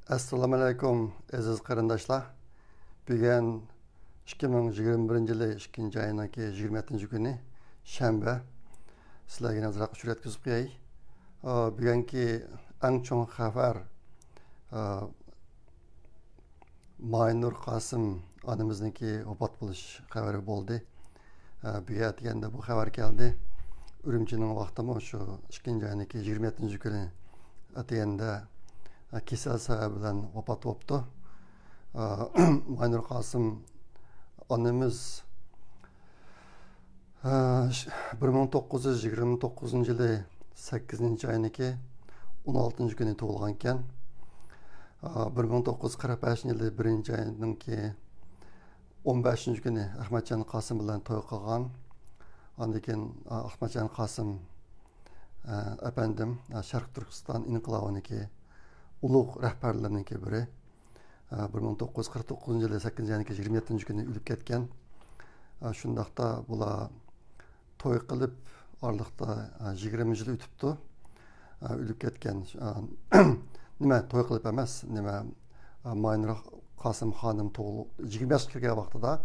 Assalamu alaykum aziz qarindoshlar. Bugun 2021 yili 2-oyning 27-kuni shanba. Sizlarga nazar uchun yetkazib qo'yay. Bugungi eng chong xabar Maynur Qosim onamizniki vafot bo'lish xabari bo'ldi. Bugun deganda bu xabar keldi. Urumchining vaqtimi shu 2-oyning 27-kuni atganda kesel sebebiyle vefat oldu. Maynur Qosim onamiz 1929 yılı 8-oyning 16-kuni tug'ilgan ekan. 1945 yılı 1-oyning 15-kuni Ahmadjon Qosim bilan to'y qilgan. Ondan keyin Ahmadjon Qosim efendim Sharq Turkiston inqilobiniki ulug' rahbarlarning biri 1949 yılı 8-oyning 27-kuni o'lib ketgan. Shundaqda bular to'y qilib orliqda 20 yil o'tibdi. O'lib ketgan. Nima to'y qilib emas, nima Maynur Qosim xonim 25 kirgan vaqtida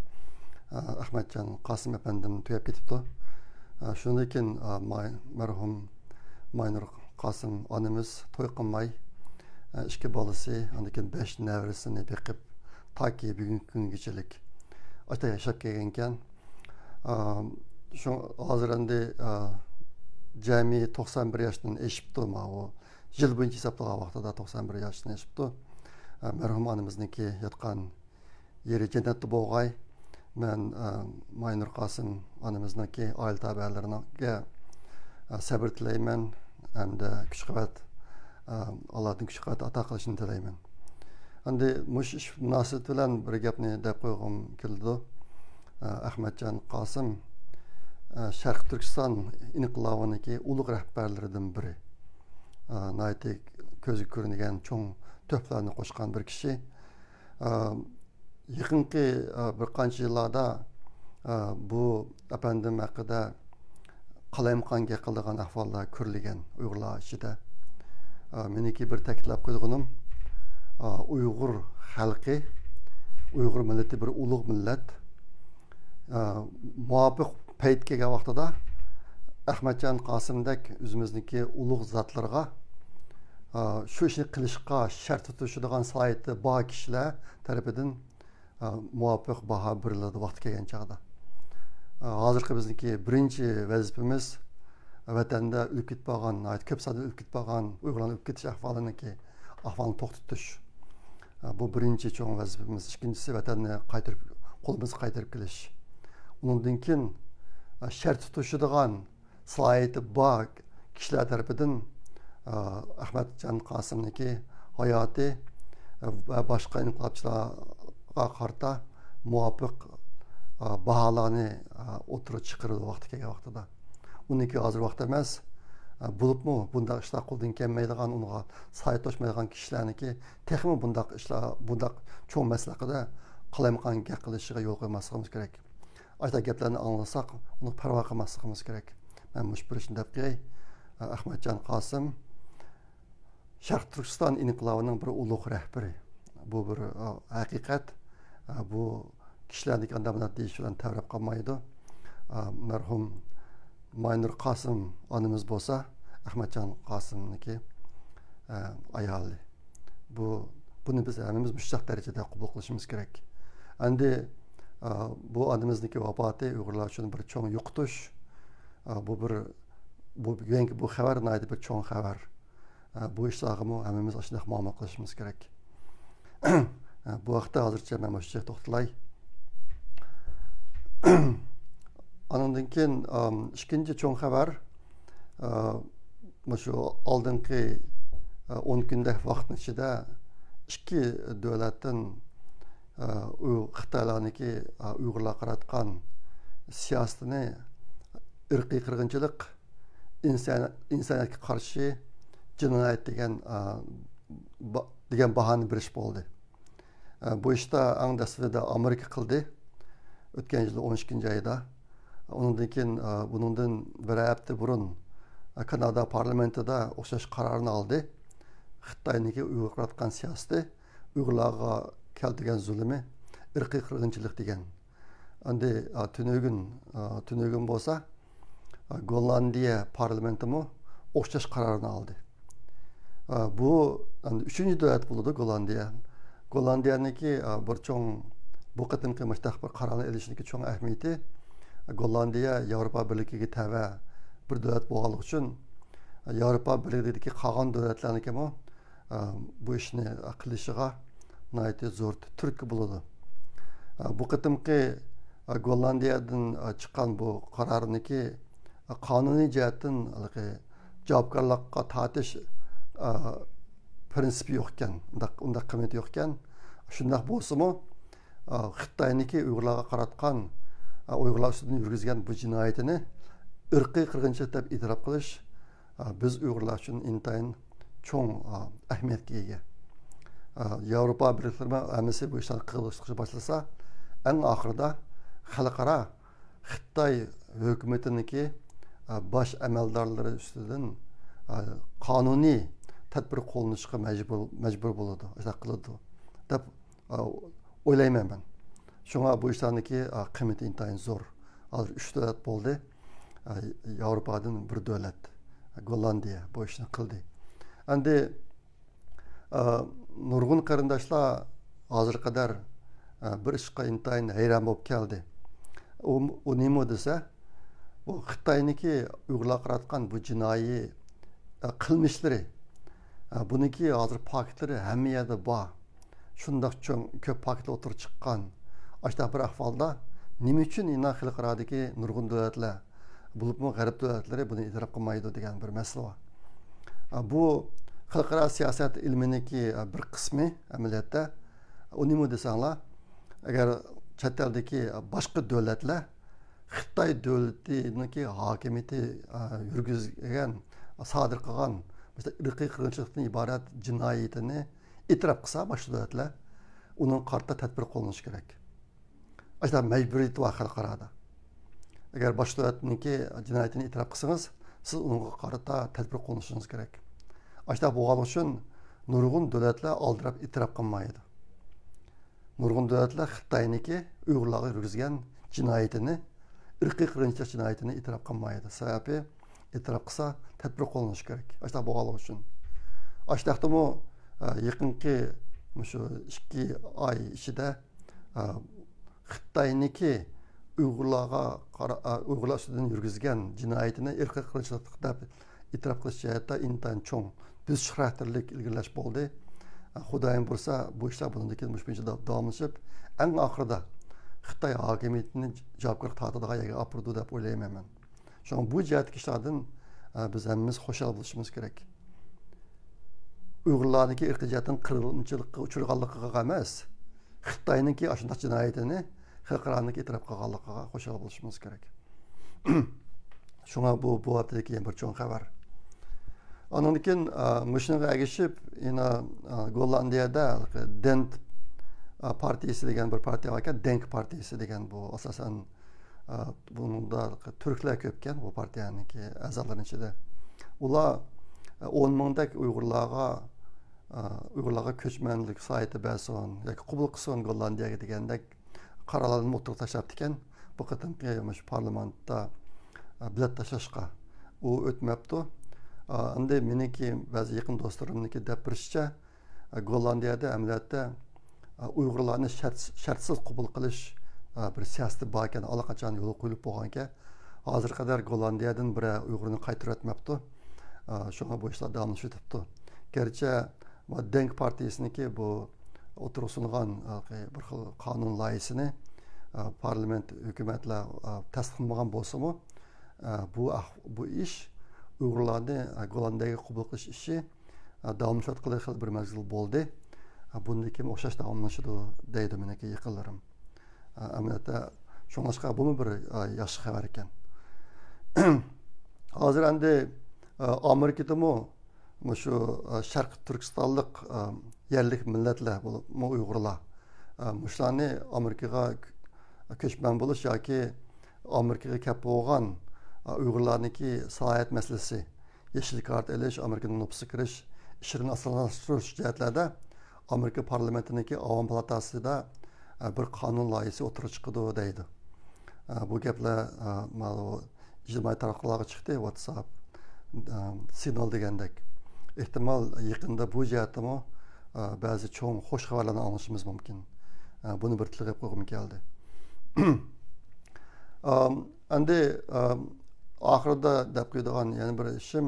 Ahmadjon Qosim efendim to'yib ketibdi. Shundan keyin marhum Maynur Qosim onamiz to'y qilmay ikki bolasi, ondan keyin 5 nevarisini beqib taki bugungi kungachilik ota yashab kelgan ekan. Shu hozir endi jami 91 yoshdan eshibdi. O yil bo'yicha hisoblagan vaqtida 91 yoshdan eshibdi. Marhum onamizniki yotgan yeri jannatda bo'lg'ay. Men Maynur Qosim onamizniki oila a'zolariga sabr tilayman hamda kuch-quvvat Allah'ın kuch-quvvat ato qilishini tilayman. Endi mush ish munosabati bilan bir gapni deb qo'yg'im keldi. Ahmadjon Qosim Sharq Turkiston inqilobiniki ulug' rahbarlaridan biri. Naytik ko'zi ko'ringan cho'ng to'plarni qo'shgan bir kishi. Yaqinqi bir qancha yillarda bu efendim haqida qalamqonga qildigan ahvollar ko'rilgan Uyg'urlar ichida. Meniki bir ta'kidlab qo'yganim Uyg'ur xalqi, Uyg'ur millati bir ulug' millat. Muvofiq payt kelgan vaqtida Ahmadjon Qosimdek o'zimizniki ulug' zotlarga shu ishni qilishga shart tutishadigan salohiyati bor kishilar tarafidan muvofiq baho beriladi vaqt kelgan chog'da. Hozirgi bizniki birinchi vazifamiz vatanda o'lib ketib qolgan, ko'p sonda o'lib ketib qolgan Uyg'urlarning o'lib ketish ahvolini to'xtatish. Bu birinchi cho'ng vazifamiz. Ikkinchisi vatanni qo'limizga qaytarib kelish. Undan keyin shart tutishadigan salohiyati bor kishilar tarafidan Ahmadjon Qosimniki hayoti va boshqa inqilobchilarga qarata muvofiq baholarni o'tirib chiqaradi vaqti kelgan vaqtida. Uniki hozir vaqt emas. Bo'libmi bunday ishlar qo'ldan kelmaydigan, unga sayohat to'shmaydigan kishilarniki texmi bunday ishlar, bunday cho'ng masalada qalamqonga qilishiga yo'l qo'ymasligimiz kerak. Ayta gaplarni anglasak, uni parvo qilmasligimiz kerak. Men mush bir ishni deb qo'yay. Ahmadjon Qosim Sharq Turkiston inqilobining bir ulug' rahbari. Bu bir haqiqat. Bu kishilarning andaminat deyish bilan tavrab qolmaydi. Marhum Maynur Qosim onamiz bo'lsa, Ahmadjon Qosimniki ayoli. Buni biz hammamiz mushtaq darajada qabul qilishimiz kerak. Endi bu onamizniki vafoti Uyg'urlar uchun bir cho'ng yo'qotish. Bu xabar naydi bir cho'ng xabar. Bu ishlarga hammamiz shunday muomala qilishimiz kerak. Bu vaqtda hozircha men shu yerda to'xtalay. Ondan keyin ikkinchi cho'ng xabar shu oldingi 10 kunlik vaqtning ichida ikki davlatdan Xitoylarniki Uyg'urlar qaratgan siyosatini irqiy qirg'inchilik, insoniyatga qarshi jinoyat degan bahoni berish bo'ldi. Bu ishda eng dastlabida Amerika qildi. O'tgan yil 12-oyda. Ondan keyin bundan bir hafta burun Kanada parlamentida o'xshash qarorni oldi. Xitoyniki uyg'urlatgan siyosati, Uyg'urlarga keltirgan zulmi, irqiy qirg'inchilik degan. Endi tünögün bo'lsa, Gollandiya parlamentimi o'xshash qarorini oldi. Bu uchinchi davlat bo'ladi Gollandiya. Gollandiyaniki bir cho'ng bu qatimki mustaq bir qarorni elishniki cho'ng ahamiyati Gollandiya Yevropa Birligiga tava bir davlat bo'lganligi uchun Yevropa Birligidagi qolgan davlatlarniki bu ishni qilishiga nihoyatda zo'r turtki bo'ladi. Bu qatimki Gollandiyadan chiqqan bu qarorniki qonuniy jihatdan javobgarlikqa tortish prinsipi yo'q ekan, undaq qimmat yo'q ekan. Shundaq bo'lsa-mu, Xitoyniki Uyg'urlarga qaratgan, Uyg'urlar ustidan yurgizgan bu jinoyatini irqiy qirg'inchilik deb e'tirof qilish biz Uyg'urlar uchun intayin cho'ng ahamiyatga ega. Yevropa birliklari hammasi bu ishlarni qilishga boshlasa, eng oxirida xalqaro Xitoy hukumatiniki bosh amaldorlari ustidan qonuniy tadbir qo'llanishga majbur bo'ladi, shunday qiladi deb o'ylayman men. Shunga bu ishlarniki qiymati intayin zo'r. Hozir 3 davlat bo'ldi. Yevropadan bir davlat, Gollandiya bu ishni qildi. Endi nurg'un qarindoshlar hozir qadar bir ishga intayin hayron bo'lib keldi. U nima desa, bu Xitoyniki Uyg'urlarga qaratgan bu jinoiy qilmishlari, buniki hozir paketlari hamma yerda bor. Shundoq cho'ng ko'p paketlar o'tirib chiqqan. Ashta bir ahvolda nima uchun xalqarodagi nurg'un davlatlar, bo'libmi g'arb davlatlari buni e'tirof qilmaydi degan bir masala bor. Bu xalqaro siyosat ilminiki bir qismi amaliyotda u nima desanglar, agar chet eldagi boshqa davlatlar Xitoy davlatiniki hokimiyati yurgizgan, sodir qilgan irqiy qirg'inchilikdan iborat jinoyatini e'tirof qilsa, boshqa davlatlar uning qarta tadbir qo'llanishi kerak. Ashta majburiyat va xalqaroda. Agar boshqa davlatniki jinoyatini e'tirof qilsangiz, siz unga qarta tadbir qo'llanishingiz kerak. Ashta bo'lgani uchun nurg'un davlatlar oldirab e'tirof qilmaydi. Nurg'un davlatlar Xitoyniki Uyg'urlarga yurgizgan jinoyatini, irqiy qirg'inchilik jinoyatini e'tirof qilmaydi. Sababi e'tirof qilsa tadbir qo'llanishi kerak. Ashta bo'lgani uchun. Ashtaqdimi yaqinki shu 2 oy ichida Xitoyniki Uyg'urlar ustidan yurgizgan jinoyatini irqiy qirg'inchilik deb e'tirof qilish jihatda intayin cho'ng biz xarakterlik ilgirlash bo'ldi. Xudoyim bo'lsa, bu ishlar bundan keyin shuncha davomlashib, eng oxirida Xitoy hokimiyatini javobgarlik tortadigan yerga olib bordi deb o'ylayman men. Shuning bu jihatdagi ishlardan biz hammamiz xushal bo'lishimiz kerak. Uyg'urlarniki irqiy jihatdan qirg'inchilikqa uchraganligiga emas, Xitoyniki shunday jinoyatini xalqaroga e'tirof qilganligiga xushal bo'lishimiz kerak. Shunga bu haftadagi bir cho'ng xabar. Ondan keyin mushunga agishib, Gollandiyada Dent partiyasi degan bir partiya var ekan, Denk partiyasi degan bu asosan bunda turklar ko'p ekan bu partiyaniki a'zolarining ichida. Ular 10 mingdak Uyg'urlarga ko'chmanlik sayti bersin yoki qabul qilsin Gollandiyaga degandek qarorlarni o'tirib tashlabdi ekan. Bu qatimki parlamentda bilet tashlashga u o'tmabdi. Endi meniki ba'zi yaqin do'stlarimniki deb birishicha Gollandiyada amaliyotda Uyg'urlarni shartsiz qabul qilish bir siyosati bor ekan, allaqachon yo'l qo'yilib bo'lgan ekan. Hozir qadar Gollandiyadan bir Uyg'urni qaytarib o'tmabdi. Shunga bu ishlar davomlashib turibdi. Gerçi Denk partiyasiniki bu o'tirib bir xil qonun loyihasini parlament hukumatlar tasdiqlamagan bo'lsa-mu, bu ish Uyg'urlarni Gollandiyaga qabul qilish ishi davomlashayotgan bir mezgil bo'ldi. Bundan keyin o'xshash davomlashadi deydi meniki yaqinlarim. Amaliyotda shunga bu bir yaxshi xabar ekan. Hozir endi Amerikadami shu Sharq Turkistonlik yerlik millatlar bo'lib Uyg'urlar mushlarni Amerikaga ko'chman bo'lish yoki Amerikaga kelib bo'lgan Uyg'urlarniki salohiyat masalasi, yeşil kart elish, Amerikaning nopisi kirish, işini asallaştırış cihetlarda Amerika parlamentindeki Avam Palatası'da bir kanun layihasi o'tirib chiqdi deydi. Bu gaplar ijtimoiy tarmoqlarga chiqdi, WhatsApp, Signal degandek. Ehtimal yaqinda bu jihatdami ba'zi cho'ng xush xabarlarni anglashimiz mumkin. Buni bir tilga qo'ygim keldi. Endi oxirida deb qo'ydigan yana bir ishim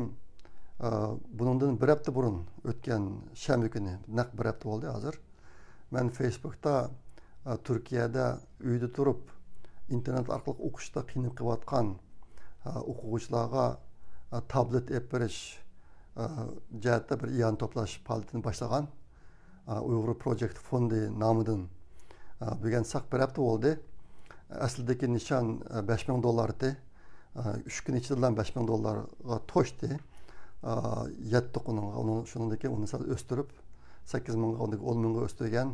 bundan bir hafta burun o'tgan shanba kuni, naq bir hafta bo'ldi hozir. Men Facebookda Turkiyada uyda turib internet orqali o'qishda qiynalib qolayotgan o'quvchilarga tablet olib berish jihatda bir iyon to'plash faoliyatini boshlagan Uyg'ur Project Fondi nomidan bo'lgan saq bir hafta bo'ldi. Aslidagi nishon $5000 edi. 3 kun ichida $5000 to'shdi. Yetti kunga shuningdek uni o'stirib 8000 ga 10000 ga o'stirgan.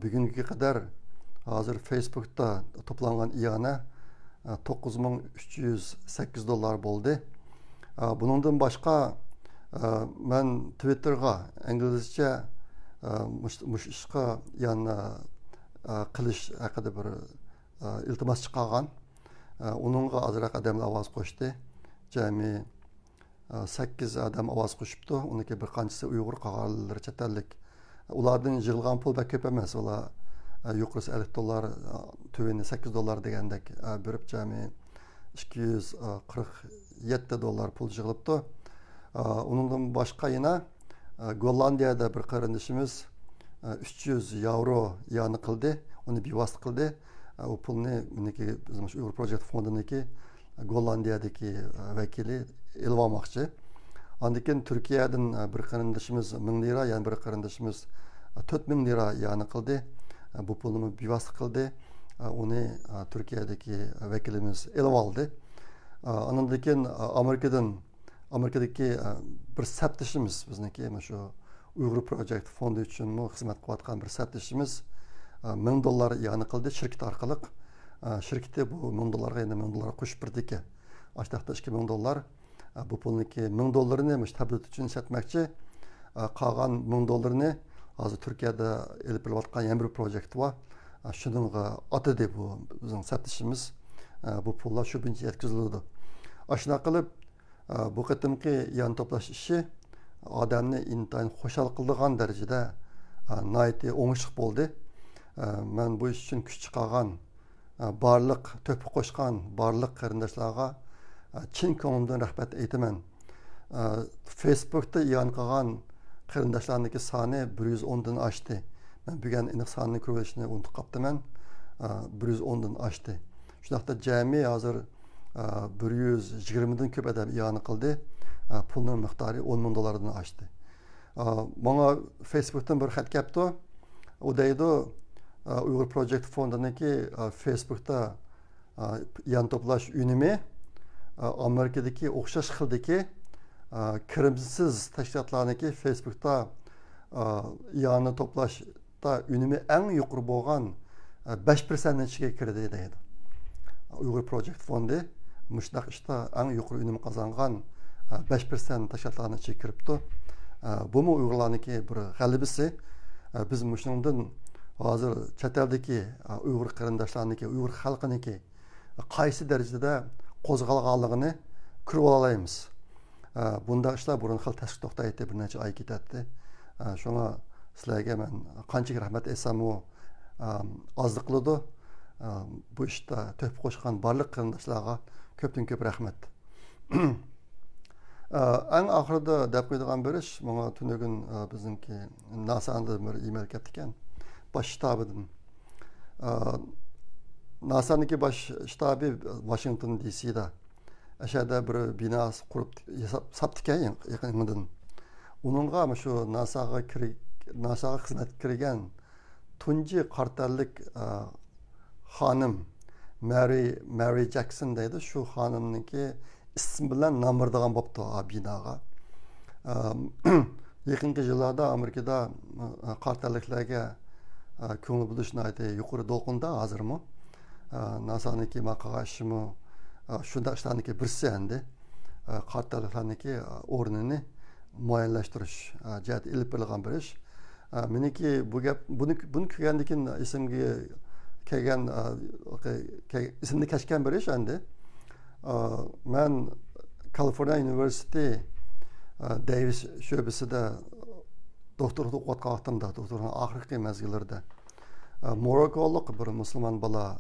Bugunga qadar hozir Facebookda to'plangan iyona $9308 bo'ldi. Bundan boshqa men Twitterga inglizcha mush ishqa yana qilish haqida bir iltimos chiqargan. Uningga ozroq odamlar ovoz qo'shdi. Jami 8 odam ovoz qo'shibdi. Uniki bir qanchasi Uyg'ur qog'allar chet ellik. Ulardan yig'ilgan pul bak ko'p emas. Ular yuqorisi $50, tuvini $8 degandek berib jami $247 pul yig'ilibdi. Undan boshqa yana Gollandiyada bir qarindishimiz €300 yani qildi. Uni bevosita qildi. O pulni miniki bizim Uyg'ur Project Fondiniki Gollandiyadagi vakili ilib olmoqchi. Ondan Turkiyadan bir qarindishimiz 1000 lira, yani bir qarindishimiz 4000 lira yani qildi. Bu pulni bevosita qildi. Uni Turkiyadagi vakilimiz ilib oldi. Ondan keyin Amerikadagi bir saptishimiz bizniki shu Uyg'ur Project Fondi uchun xizmat qilayotgan bir saptishimiz $1000 yani qildi shirkat orqali. Shirkati bu $1000 yana $1000 qo'shib birdiki. Ashtaxta $2000. Bu pulniki $1000 tablet uchun sotmoqchi. Qolgan $1000 hozir Turkiyada elib kelayotgan yana bir projekt bor. Shuningga atadi bu bizning saptishimiz. Bu pullar shu bilan yetkazildi. Ashuna qilib bu qatimki yan to'plash ishi odamni intayin xushal qildigan darajada nihoyatda o'ngishli bo'ldi. Men bu ish uchun kuch chiqargan barliq to'pi qo'shgan barliq qarindoshlarga chin ko'nglimdan rahmat aytaman. Facebookda iyon qilgan qarindoshlarniki soni 110 dan oshdi. Men bugun aniq sonini ko'rishni unutib qolibman. 110 dan oshdi. Shunaqda jami hozir 120 dan ko'p odam iyon qildi. Pulning miqdori $10,000 dan oshdi. Menga Facebookdan bir xat kelibdi. O deydi Uyghur Project Fondiniki Facebookda iyon to'plash unumi Amerikadagi o'xshash xildagi kirimsiz tashkilotlarniki Facebookda iyonni to'plashda unumi eng yuqori bo'lgan 5% ichiga kirdi deydi. Uyghur Project Fondi mushtaq ishda eng yuqori unum qozongan 5% tashkilotlarni ichiga kiribdi. Bu mu Uyg'urlarniki bir g'alabasi. Biz mushundan hozir chet eldagi Uyg'ur qarindoshlarniki, Uyg'ur xalqiniki qaysi darajada qo'zg'alganligini ko'rib olamiz. Bunda ishlar burun xil tashqi to'xtaydi, bir necha oy ketadi. Shunga sizlarga men qancha rahmat aytsam ozlik qiladi. Bu ishda to'p qo'shgan barliq qarindoshlarga ko'pdan ko'p rahmat. Eng oxirida deb qo'ydigan bir ish, menga tunugun bizniki NASA'dan bir email keldi ekan. Baş shtabidan. NASA'niki baş shtabi Washington DC'da. Aşağıda bir bina qurib saptı yaqinidan. Uningga shu NASA'ga xizmat kirgan tunji qartallik xonim Mary Jackson deydi. Shu xonimniki ism bilan nomirdigan bo'pti binoga. Yaqinqi yillarda Amerikada qartalliklarga ko'ngil bo'lishni yuqori to'lqinda hozirmi. NASA'niki maqashimi shunda ishlarniki birsi endi qartalliklarniki o'rnini muayyanlashtirish jihati ilib berilgan bir ish. Meniki bu gap buni ko'rgandan keyin esimga kelgan esimni kashgan bir ish endi. Men California University Davis sho'basida doktorlik o'qiyotgan vaqtimda, doktorning oxirgi mezgillarida Morokkolik bir musulmon bola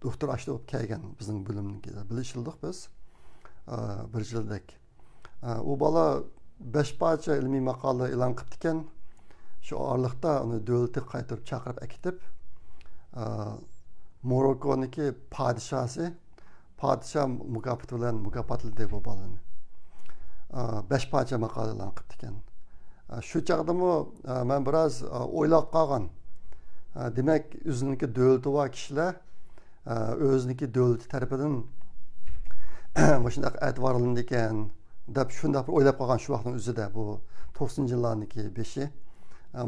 doktor ashta bo'lib kelgan bizning bo'limnikida. Bilishildik biz. Bir yildak. U bola 5 parcha ilmiy maqola e'lon qilib ekan. Shu oraliqda uni davlatga qaytarib chaqirib akitib, Morokkoniki podsho mukofoti bilan mukofotladi bu bolani. 5 parcha maqola e'lon qilib ekan. Shu chaqdami men biroz o'ylab qolgan. Demak, o'ziniki davlati bor kishilar o'ziniki davlati tarafidan mana shunday e'tiborlandi ekan deb shunday o'ylab qolgan shu vaqtning o'zida bu 90-yillarniki 5-i.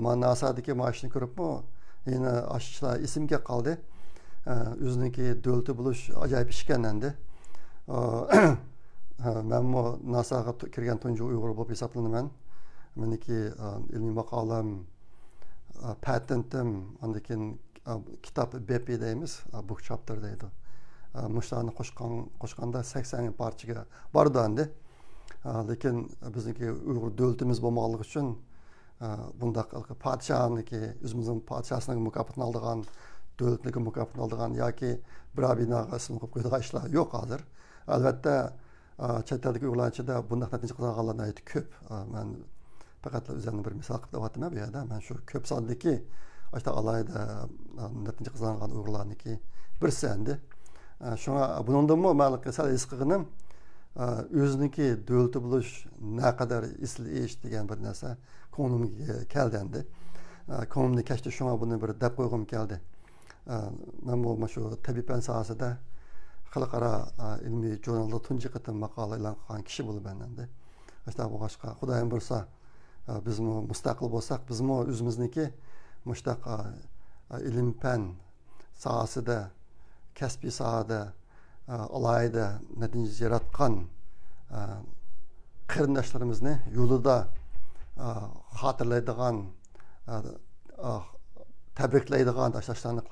Men nasadagi mashina ko'ribmi, yana ashishlar esimga qoldi. O'ziniki davlati bo'lish ajoyib ish ekan endi. Men NASAga kirgan tunji Uyg'ur bo'lib hisoblanaman. Meniki ilmiy maqolam, patentim, ondan keyin kitob BP deymiz, book chapter deydi. Mushlarni qo'shganda 80 parchaga bordi endi. Lekin bizniki Uyg'ur davlatimiz bo'lmaganligi uchun bundaq podshohniki, o'zimizning podshosining mukofotini oldigan, davlatniki mukofotini oldigan yoki biror binoga ism qo'yib qo'ydigan ishlar yo'q hozir. Albatta, chet eldagi uyg'urlarchada bunday natija qilganlarni aytib ko'p. Men faqat o'zimni bir misol qilib aytaman bu yerda. Men shu ko'p sondagi ashta alayda natija qilgan uyg'urlarniki birsi endi. Shunga buningdanmi men sal his qilganim o'ziniki davlati bo'lish naqadar isli ish degan bir narsa ko'nglimga keldi endi. Ko'nglimni kashdi shunga buni bir deb qo'ygim keldi. Men bu shu tabiiy fan sohasida xalqaro ilmiy jurnalda tunji qatim maqola e'lon qilgan kishi bo'laman endi. Ashta bu boshqa xudoyim bo'lsa bizmi mustaqil bo'lsak, bizmi o'zimizniki mushtaq ilm fan sohasida, kasbiy sohada alayda natija yaratgan qarindoshlarimizni yo'lida xotirlaydigan, tabriklaydigan ishlarni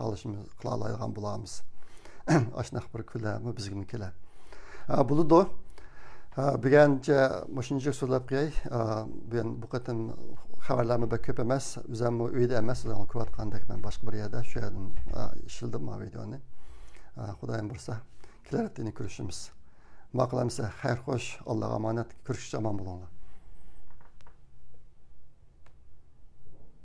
qila oladigan bo'lamiz. Ashunaq bir kunlarmi bizga kelar. Bo'ladi. Buguncha shuncha so'zlab qo'yay. Bu qatim xabarlarni ko'p emas, o'zimni uyda emas, ko'rayotgandek men boshqa bir yerda shu yerdan ishildim bu videoni. Xudoyim bo'lsa, kelar hafta ko'rishimiz. Maqolamsa xayr xo'sh, Allohga omonat, ko'rishishga omon bo'linglar.